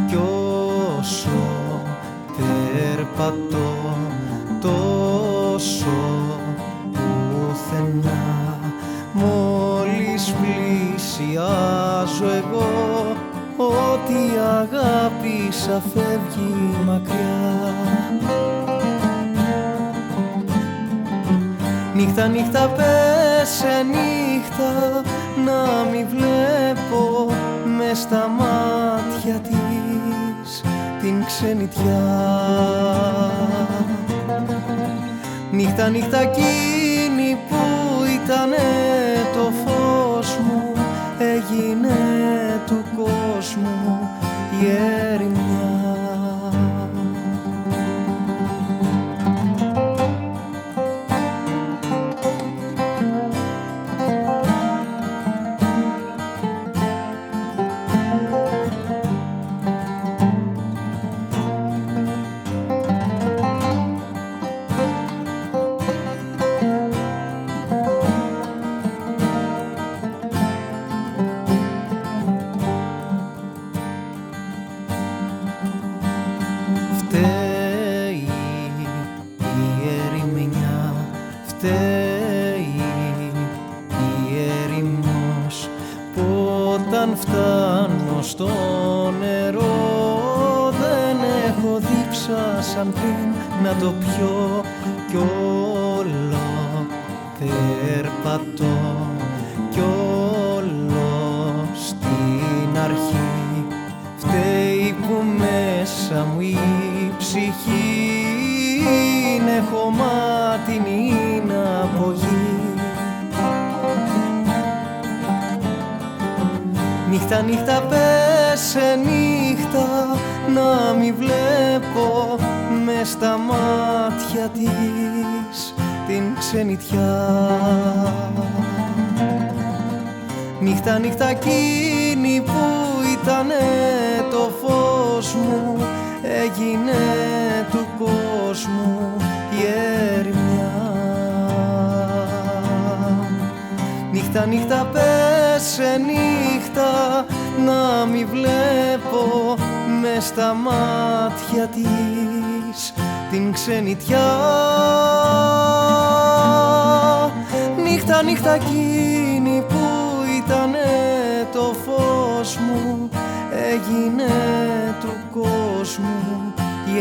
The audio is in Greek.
κι όσο περπατώ τόσο πουθενά, μόλις πλησιάζω εγώ, ότι η αγάπη σα φεύγει μακριά. Νύχτα, νύχτα, πέσε νύχτα, να μη βλέπω μες στα μάτια της την ξενιτιά. Νύχτα, νύχτα, εκείνη που ήτανε το φως μου, έγινε του κόσμου η ερημιά. Φταίει η ερημός που όταν φτάνω στο νερό δεν έχω δίψα σαν πριν να το πιω, κι όλο περπατώ κι όλο στην αρχή. Φταίει που μέσα μου η ψυχή είναι χωμάτινη από γη. Νύχτα, νύχτα, πέσε νύχτα, να μη βλέπω μες στα μάτια της την ξενιτιά. Νύχτα, νύχτα, εκείνη που ήτανε το φως μου, έγινε του κόσμου η ερημιά. Νύχτα, νύχτα, πέσε νύχτα, να μη βλέπω μες στα μάτια της την ξενιτιά. Νύχτα, νύχτα, εκείνη που ήτανε το φως μου, έγινε του κόσμου η